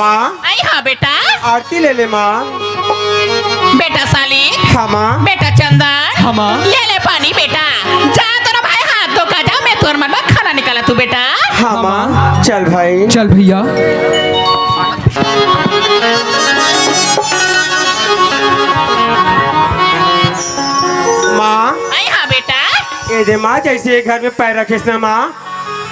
माँ। आई हाँ बेटा। आरती ले ले माँ। बेटा साली। हाँ माँ। बेटा चंदन। हाँ माँ। ले ले पानी बेटा। जा तो ना भाई हाथ धो का जा, मैं तोर मन में खाना निकाला तू बेटा। हाँ माँ। चल भाई। चल भैया। माँ। आई हाँ बेटा। ये दे माँ, जैसे घर में पैर रखेस ना माँ,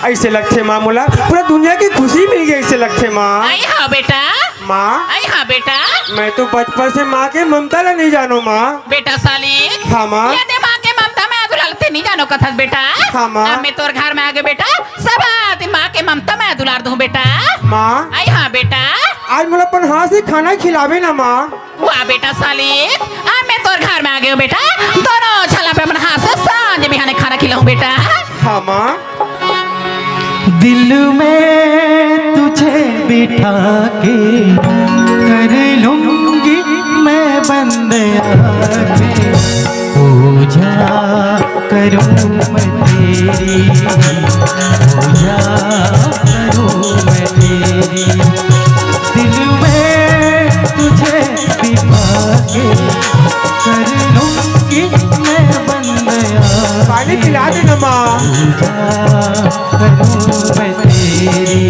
ऐसे लगते माँ मोला पूरा दुनिया की खुशी मिल गई, ऐसे लगते माँ। आई हाँ बेटा। माँ। आई हाँ बेटा। मैं तो बचपन से माँ के ममता ला नहीं जानो माँ। बेटा साली। हाँ माँ। ये दे माँ के ममता में दुलारते नहीं जानो कथस बेटा। हाँ माँ। अब मैं तोर घर में आ गए बेटा, सब आती माँ के ममता में दुलार दूं बेटा। माँ। आई हाँ बेटा। आज मोला अपन हाथ से खाना खिलावे ना माँ। वाह बेटा साली, अब मैं तोर घर में आ गई बेटा, दोनों छला पे अपन हाथ से सांझ बिहाने खाना खिलाऊं बेटा। हाँ माँ। दिल में तुझे बिठा के कर लूंगी मैं बंद आके, पूजा करूं मैं तेरी, पूजा करूं मैं तेरी। दिल में तुझे बिठा के कर लूंगी मैं बंद आके, पानी पिला देना माँ। करूं मैं तेरी,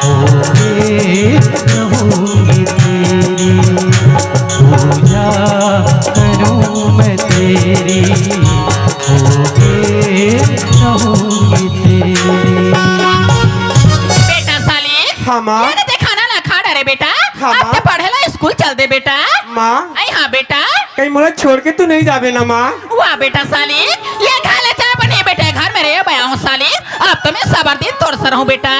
होके रहूंगी तेरी, पूजा करूं मैं तेरी, होके रहूंगी तेरी। बेटा साली। हाँ माँ। ये दे खाना ना खा डरे बेटा। हाँ अब माँ। ते पढ़े ला स्कूल चल दे बेटा। माँ। आई हाँ बेटा। कहीं मोला छोड़ के तू नहीं जावे ना माँ। वाह बेटा साली, ये खा ले चाय बनी बेटा, घर में रहे बया हूँ साली, अब तो मैं सबर दिन तोड़ सर हूँ बेटा।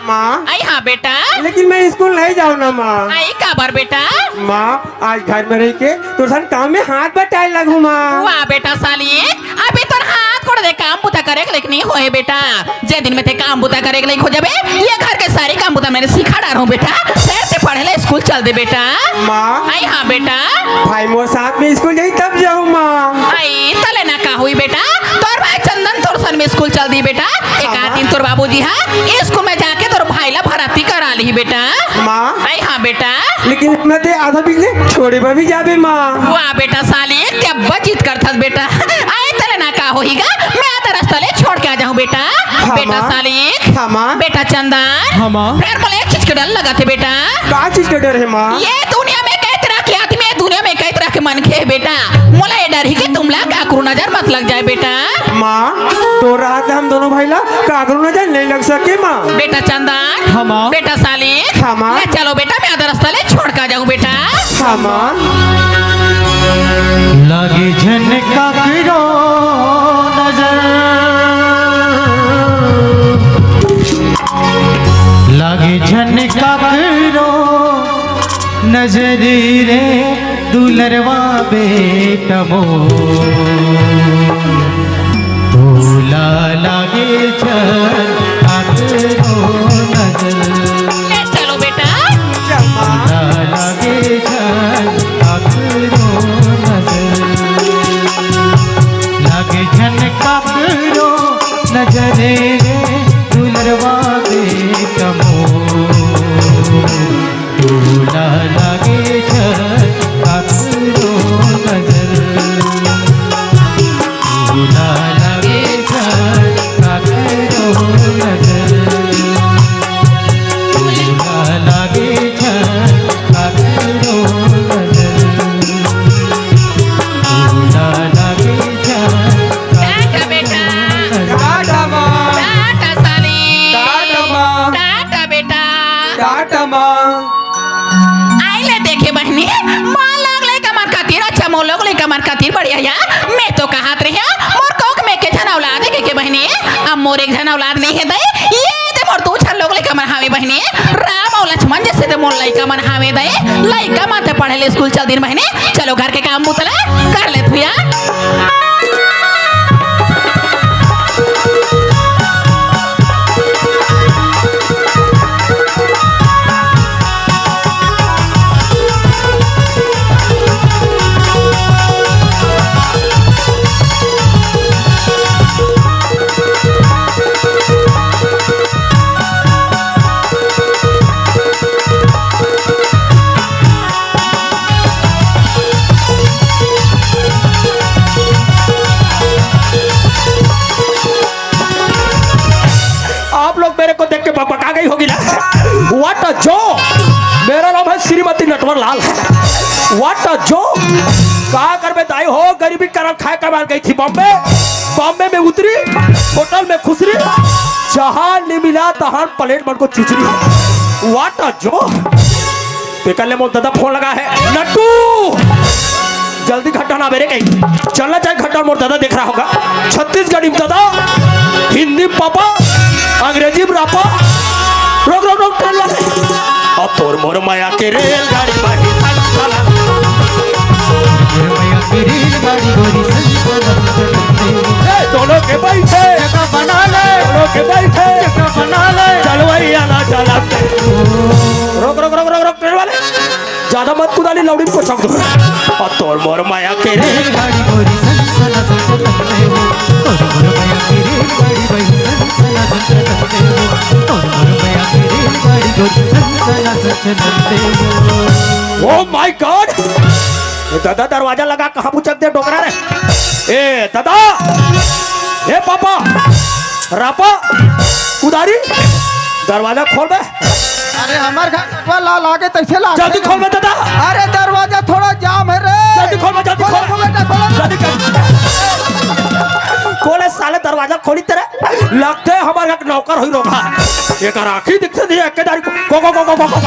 माँ। आई हाँ बेटा। लेकिन मैं स्कूल नहीं जाऊँ ना माँ। आई काबर बेटा। माँ, आज घर में रह के तो काम में हाथ बटाए लगू माँ। वाह बेटा साली, अभी तो हाथ कोड़ दे काम बुता करे लेकिन नहीं होए बेटा, जे दिन में थे काम बुता करे लेकिन हो जाबे, ये घर के सारे काम बुता मैंने सिखा डाल हूँ बेटा, फिर से पढ़े ले स्कूल चल दे बेटा। माँ। आई हाँ बेटा। भाई मोर साथ में स्कूल जाई तब जाऊँ माँ। आई तले ना का हुई बेटा, तोर भाई चंदन तोर सन में स्कूल चल दी बेटा, एक आध दिन तोर बाबूजी हाँ स्कूल में जाके तोर भाई ला भर्ती करा ली बेटा। माँ। आई हाँ बेटा। लेकिन मैं ते आधा बिगले छोड़े पर भी जाबे माँ। वाह बेटा साली, क्या बचित करथस बेटा, आई तले ना का होईगा, मैं आधा रास्ता ले छोड़ के आ जाऊँ बेटा। हाँ बेटा माँ। साली। हाँ माँ। बेटा चंदन। हाँ माँ। फिर बोले एक चीज के डर लगा थे बेटा, का चीज का डर है माँ? ये दुनिया में कई तरह के आदमी है, दुनिया में कई तरह के मन के बेटा, मोला ये डर ही कि तुम ला काकरू नजर मत लग जाए बेटा। माँ, तो रात हम दोनों भाई ला काकरू नजर नहीं लग सके माँ। बेटा चंदन। हाँ माँ। बेटा साली। हाँ माँ। ले चलो बेटा, मैं आधा रास्ता ले छोड़ के आ जाऊँ बेटा। हाँ माँ। लागे झनका करो नजर, लागे झनका करो नजर रे दुलरवा बेटा मो, भोला लागे झनका करो नजर, ले चलो बेटा। चल माँ। भोला लागे झनका करो नजर, लागे झनका करो नजर रे दुलरवा बेटा मो, भोला लागे झनका करो नजर, भोला लागे झनका करो नजर, भोला लागे झनका करो नजर, भोला लागे झनका टाटा बेटा। टाटा माँ। टाटा साली। टाटा माँ। टाटा बेटा। टाटा माँ। आइले देखे बहनी, मां लागले कमर खातिर, अच्छा मोर लोगले कमर खातिर बढ़िया या, मैं तो कहात रही मोर कोक में के जन औलाद है के बहनी, अब मोर एक जन औलाद नहीं है दे, ये दे मोर दो छन लोगले कमर हावे बहनी, राम और लक्ष्मण जैसे दे मोर लइका मन हावे दे, लइका माते पढ़े ले स्कूल चल दिन बहनी, चलो घर के काम मुतले कर ले भैया। अ जो, मेरा नाम है श्रीमती नटवर लाल। व्हाट अ जो, कहा कर में दाई हो, गरीबी करम खाए कमाल गई थी बॉम्बे। बॉम्बे में उतरी, होटल में खुसरी, जहां नहीं मिला तहां प्लेट मन को चिचरी। व्हाट अ जो, पिकल मोल दादा फोन लगा है, नट्टू जल्दी घट्टा ना मेरे कहीं चलना चाहिए। घट्टा मोर दादा देख रहा होगा। छत्तीसगढ़ी में दादा, हिंदी में पापा, अंग्रेजी में रापा। रोक रोक रोक ट्रेन वाले, और तोर मोर माया के रेलगाड़ी बाकी साला। ए, दोनों के बैठे बना ले, दोनों के बैठे बना ले, चलवैया ना चला। रोक रोक रोक रोक रोक ट्रेन वाले, ज्यादा मत कुदाली, लौड़ी को चौक दो। और तोर मोर माया के रेलगाड़ी गोरी सनसना चलते हो, तोर मोर माया के रेलगाड़ी गोरी सनसना चलते हो, तोर मोर माया के रेलगाड़ी गोरी सनसना चलते हो। ओह माय गॉड, दादा दरवाजा लगा, कहाँ पुचक दे डोकरा रे। ए दादा, ए पापा, रापा, कुदारी, दरवाजा खोल बे। अरे हमार घर ला लागे तैसे ला जल्दी खोल बे दादा। अरे दरवाजा थोड़ा जाम है रे। जल्दी खोल बे, जल्दी खोल बेटा खोलो। जल्दी खोले साले, दरवाजा खोली तेरे लगते है हमारे एक नौकर हुई रोका। एक राखी दिखते नहीं एक दारी को गो गो गो गो गो।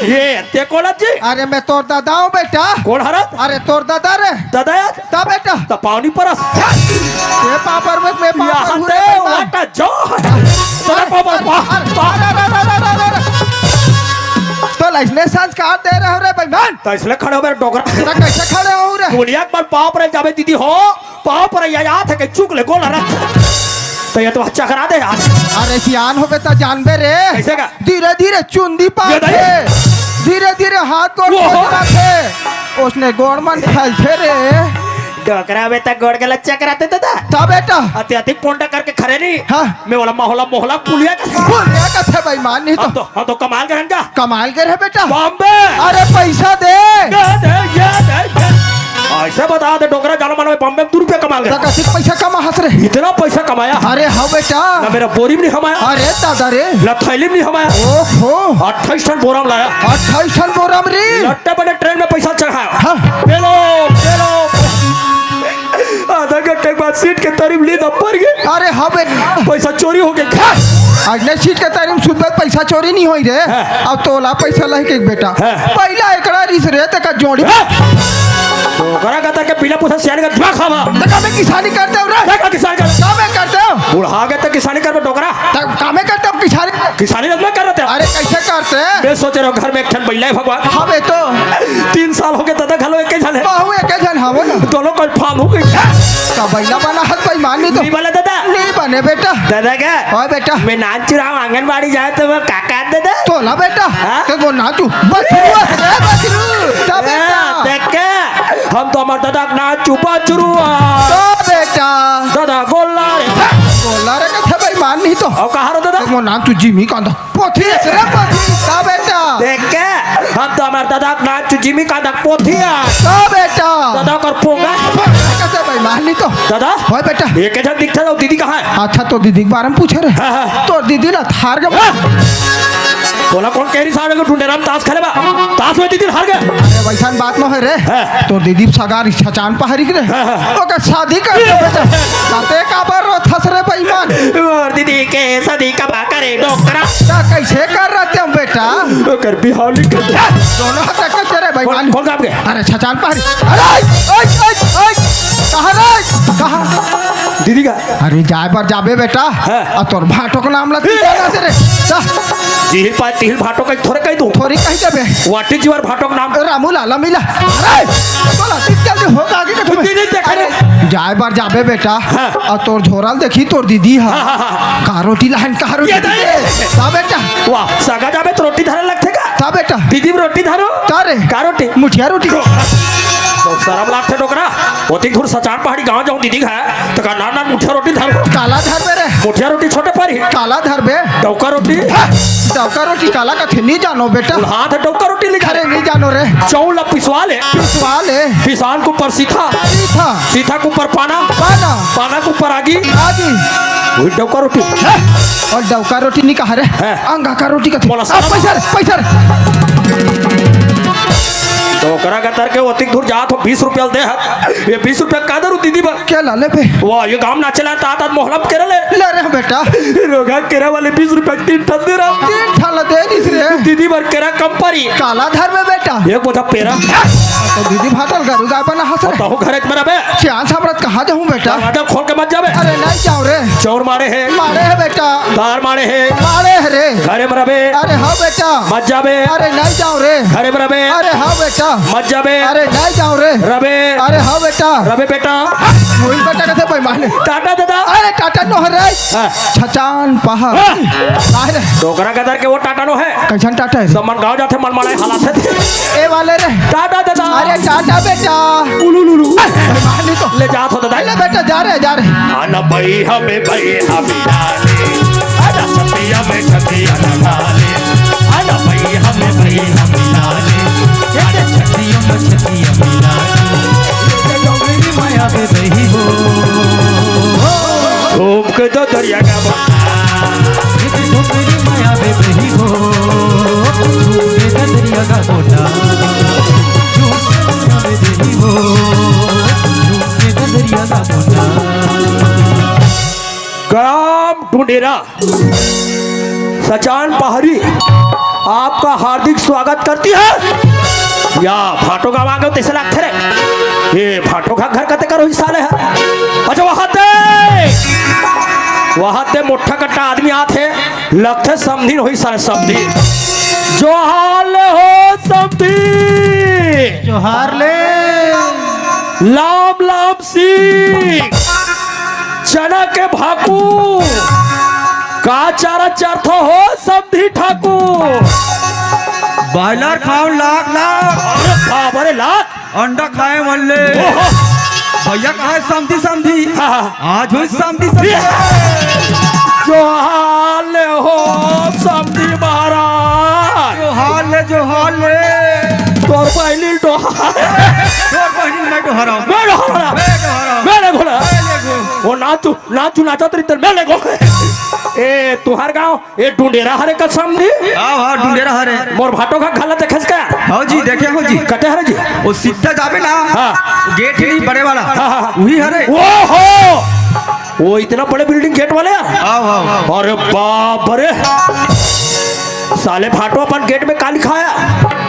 ये ते कोला जी। अरे मैं तोर दादा हूँ बेटा। कौन हरत? अरे तोर दादा रे। दादा यार ता बेटा ता पानी परस ये पापर में मैं पापर यहाँ हूँ ते रे। वाटा जो तेरा पापर तो लाइसने संस्कार दे रहे हो रे बेईमान। तो इसलिए खड़े हो मेरे डोगरा। तेरा कैसे खड़े हो रे? दुनिया के बार पाँव पर जावे दीदी हो, पाँव पर याद है कि चूक ले गोल रख तो ये तो अच्छा करा दे यार। अरे सियान हो बेटा जानबे रे। कैसे का? धीरे धीरे चुंदी पाते, धीरे धीरे हाथ गोड़ पाते, उसने गोड़ मन फैलते रे। डोकरा में तक गोड़ के लच्चा कराते थे ता बेटा अत्यधिक पोंडा करके खड़े नहीं। हाँ। मैं वाला मोहला पुलिया बोलिया का थे बेईमान नहीं तो। हम तो कमाल करें का कमाल कर है बेटा। बॉम्बे अरे पैसा दे। ऐसे बता दे डोकरा जानो मानो बॉम्बे में 2 रुपया कमा गया। कैसे पैसा कमा हंस रे? इतना पैसा कमाया। अरे हाँ बेटा। ना मेरा बोरी में नहीं हमाया, अरे दादा रे, ना थैली में नहीं हमाया। ओहो 28 टन बोरा में लाया। 28 टन बोरा में रे। लट्टे बड़े ट्रेन में पैसा चढ़ाया। हाँ। पेलो आधा घंटे के बाद सीट के तारीफ ली तब पर गए। अरे हाँ बेटा पैसा चोरी हो गया। अगले सीट के तारीफ सुध पैसा चोरी नहीं हुई रे। अब तोला पैसा लही के बेटा पहला एकड़ा रिस रे तक जोड़ी डोकरा कहता के बिना पूछा शेयर का दिमाग खावा। तक मैं किसानी करते हो रे। देखा किसान कर कामे करते हो? बुढ़ा गए तो किसानी कर डोकरा तक कामे करते हो किसानी? किसानी में कर रहे थे। अरे कैसे करते? मैं सोच रहा हूँ घर में एक ठन बैला है भगवान। हाँ बे तो 3 साल हो गए दादा घलो एक जन है। बाहू एक जन हवो ना दोनों कंफर्म हो गई। का बैला बना हत बेईमान नहीं तो नहीं बोला दादा। नहीं बने बेटा। दादा क्या हाँ बेटा मैं नाच रहा हूँ आंगनबाड़ी जाए तो मैं काका दादा तोला बेटा तो वो नाचू बचरू है बचरू ता बेटा देख के हम तो हमारे दादा नाच चुपा चुरू तो बेटा दादा गोला रे बोला रे कथे बेईमान नहीं तो और कहा रो दादा वो नाम तू जिमी कांदा पोथी रे पोथी ता बेटा देख के हम तो हमारे दादा नाच जिमी का दक पोथिया ता बेटा दादा कर पोगा कैसे बेईमान नहीं तो दादा ओए बेटा ये कैसा दिखता है दीदी कहाँ है? अच्छा तो दीदी के बारे में पूछे रे तो दीदी ना थार के बोला कौन कह रही सारे को ढूंढे राम ताश खेले बा ताश में दीदी हार गए। अरे वैसा बात न है रे तो दीदी सगार इच्छा चांद पहाड़ी के रे ओके शादी कर दे बेटा काते का बार थस रे बेईमान और दीदी के शादी का बा करे डॉक्टर ता कैसे कर रहे तुम बेटा कर बिहाव लिख दोनों हाथ रख तेरे बेईमान कौन काम के अरे छचान पहाड़ी अरे ओए ओए ओए कहां रे कहां दीदी का अरे जाए पर जाबे बेटा और तोर भाटो का नाम लती जाना तेरे जिहिल पा तिहिल भाटो का थोड़े कह दूं थोड़ी कहीं जाबे व्हाट इज योर भाटो का नाम रामू लाला मिला अरे बोला ठीक जल्दी हो आगे का दीदी नहीं देखा रे जाए बार जाबे बेटा और तोर झोराल देखी तोर दीदी है का रोटी लहन का रोटी ता बेटा वाह सगा जाबे तो रोटी धरे लगते का ता बेटा दीदी में रोटी धरो तारे का रोटी मुठिया रोटी तो शर्म लागते डोकरा ओती दूर सचान पहाड़ी गांव जाऊं दीदी है तो का नाना मुठिया रोटी धर काला धर बे रे मुठिया रोटी छोटे पर ही काला धर बे डौका रोटी डौका रोटी काला का थे नहीं जानो बेटा हाथ डौका रोटी लिखा अरे नहीं जानो रे चौल पिसवा ले पिसवा ले पिसान को ऊपर सीथा सीथा सीथा को ऊपर पाना पाना पाना को ऊपर आगी आगे वही डौका रोटी और डौका रोटी नहीं कहा रे है। अंगा का रोटी का बोला साला। पैसा रे, पैसा रे। तो करा का तर के ओती दूर जात हो 20 रुपया दे है ये 20 रुपया का दरू दीदी बा क्या लाले पे वाह ये गांव ना चला तात मोहलम करे ले ले रे बेटा रोगा केरा वाले 20 रुपया 3 ठन दे रहा तीन ठाला दे दिस रे दीदी बर केरा कम परी काला धर में बेटा एक बोझा पेरा तो दीदी भाटल गरु गाय बना हंस रे तो घरे मेरा बे चांद सामरत कहाँ जाऊँ बेटा आटा खोल के मत जावे अरे नहीं जाऊँ रे चोर मारे है मारे है बेटा तार मारे है मारे है रे घरे मेरा बे अरे हाँ बेटा मत जावे अरे नहीं जाऊँ रे घरे मेरा बे अरे हाँ बेटा मत जावे अरे नहीं जाऊँ रे रबे अरे हाँ बेटा रबे बेटा वही बेटा कहते पैमाने टाटा दादा अरे टाटा नो है रे हाँ। छचान पहाड़ हाँ। काहे रे डोकरा का दर के वो टाटा नो है कैसन टाटा है रे? सब मन गांव जाते मन मारे हालात है ए वाले रे टाटा दादा अरे टाटा बेटा उलुलुलु पैमाने तो ले जात हो दादा ले बेटा जा रहे आना भाई हमें डाले आना सतिया में सतिया डाले आना भाई हमें डाले छतिया में छतिया मिला डोगरी माया में बही हो घूम के तो दरिया का डोगरी माया में बही हो झूमे दरिया का बोटा झूमे में बही हो झूमे दरिया का बोटा ग्राम ढूंढेरा सचान पहाड़ी आपका हार्दिक स्वागत करती है या भाटो का मांगो तैसे लगते रे ये भाटो का घर कते करो हिस्सा ले है अच्छा वहां ते मोटा कट्टा आदमी आते लगते समझी होई सारे समझी जो हाल हो समझी जोहार ले लाम लाम सी चना के भाकू का चारा चरथो हो समझी ठाकुर बॉयलर खाओ लाख लाख अरे बाप रे लाख अंडा खाए मल्ले ओहो भैया कहा समझी समझी हाँ। आज हुई समझी समझी जो हाल हो समझी महाराज जो हाल तोर पहली मैं तो हराऊं मैंने बोला वो नाचू नाचो तेरी तर मैंने गो ए तुहार गांव ए ढूंढेरा हरे का समझी हाँ ढूंढेरा हरे मोर भाटो का खाला देखे का हाँ जी देखे हो जी कटे हरे जी वो सीधा जाबे ना हाँ। गेट ही नहीं बड़े वाला हाँ। वही हरे वो हो वो इतना बड़े बिल्डिंग गेट वाले आओ अरे बाप रे साले फाटो अपन गेट में का लिखाया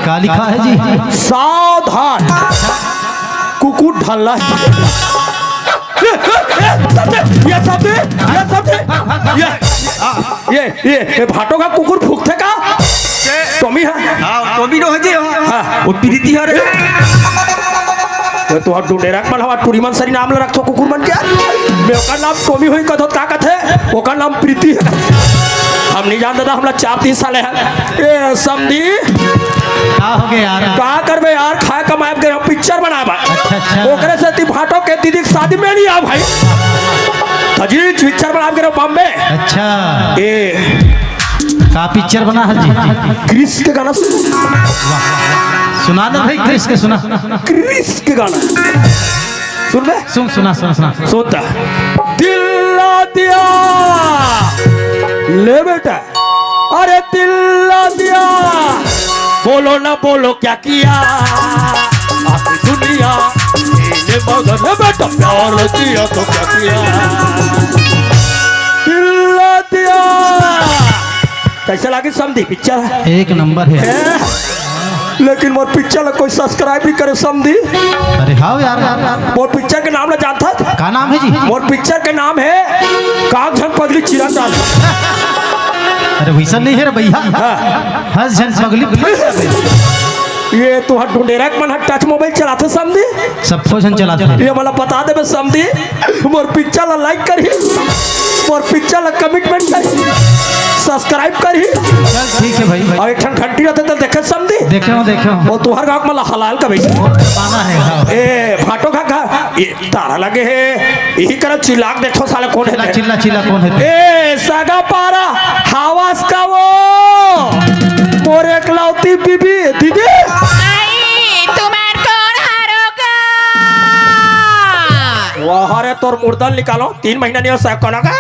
का लिखा है जी सावधान कुकुर ढालना ये भाटो का कुकुर फूकते का तुम ही है हाँ तो भी नो जी हाँ। वो प्रीति हरे तो आप ढूंढेरा मन हवा टूरी मन सरी नाम रखो कुकुर मन क्या मैं ओकर नाम टोमी हुई कथो का कथे ओकर नाम प्रीति है हम नहीं जानते था हमला 4-3 साल है ए समझी का हो गया यार का करबे यार खाए कमाए के हम पिक्चर बनाबा अच्छा। ओकरे से ती भाटो के दीदी की शादी में नहीं आ भाई अजी पिक्चर बना के बॉम्बे अच्छा ए का पिक्चर बना है जी क्रिस के गाना सुना दे भाई क्रिस के सुना क्रिस के गाना सुन बे सुना सुनता दिल ला दिया ले बेटा अरे दिल ला दिया बोलो ना बोलो क्या किया आखिर दुनिया ने मगर ने बेटा प्यार दिया तो क्या किया दिल ला दिया कैसे लगी समझी पिक्चर है एक नंबर है लेकिन मोर पिक्चर कोई सब्सक्राइब नहीं करे समझी अरे हाँ यार मोर पिक्चर के नाम ना जानता था का नाम है जी मोर पिक्चर के नाम है कागझन पगली चिरा डाल अरे वैसा नहीं है रे भैया हंस झन पगली ये तू हट ढूंढेरा मन हट टच मोबाइल चलाते समझी सब पोषण चलाते हैं ये मला बता दे समझी मोर पिक्चर ला लाइक करी मोर पिक्चर ला कमिटमेंट करी सब्सक्राइब करी चल ठीक है भाई और एक ठन घंटी रहते तो देखे समझी देखे हो और तुहर गाँव मला हलाल का भेजी पाना है हाँ ए भाटो खा ये तारा लगे है यही कर चिल्लाक देखो साले कौन है चिल्ला चिल्ला कौन है ए सगा पारा हवास का वो मोर एकलौती बीबी दीदी आई तुम्हार कौन हारोगा वहाँ रे तोर मुर्दन निकालो 3 महीना नहीं हो सकता का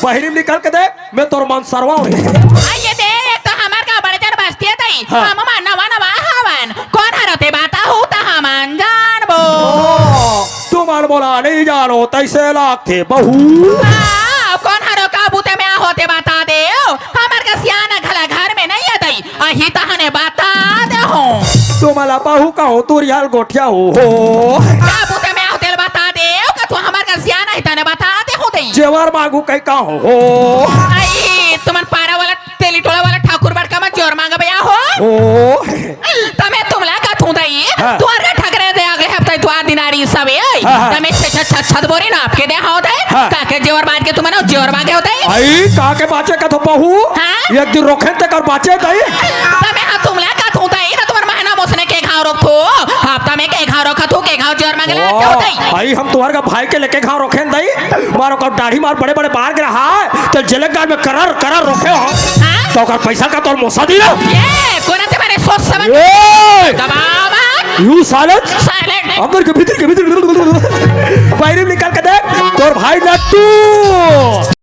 बहरी निकाल के देख मैं तोर मन सरवा हूँ आइए दे एक तो हमार का बड़े जन बस्ती है तई हाँ। हम नवा नवा हवन कौन हरते बाता हो ता हमन जानबो तुम बोला नहीं जानो तैसे लागते बहू हाँ, कौन हरो काबूते में होते बता दे हमार का सियाना घला घर में नहीं है तई अही तहने बता दे हो तुम्हारा बहू का हो तू रियाल गोठिया हो काबूते में होते बता दे का तू हमार का सियाना ही तने बता दे हो तई जेवर मांगू कहीं का हो आई तुमन पारा वाला तेली टोला वाला ठाकुर बड़का में जोर मांगा भैया हो तमे तुमला का थू दई हाँ। तुअर का ठगरे दे अगले हफ्ते तू दिनारी सबे हाँ। तमे छत बोरी ना आपके दे हो दे हाँ। काके जोर बाज के तुमने जोर मांगे होते आई का के बाचे का तो बहू हाँ। एक दिन रोखे तक और बाचे दई तमे हा तुमला का थू दई ना तुम्हार महीना मोसने के घाव रखो हफ्ता में के घाव रखा तू के घाव जोर मांगे ला क्या होते आई हम तुम्हारे का भाई के लेके घाव रोखे दई मारो का दाढ़ी मार बड़े बड़े बाहर गिरा है तो जलगार में करर रोखे हो हां तो अगर पैसा का तोर मोसा दी ना ये कोना ते मेरे सोच समझ ए दबाव मत यू साइलेंट साइलेंट अंदर के भीतर बाहर निकाल के देख तोर भाई लट्टू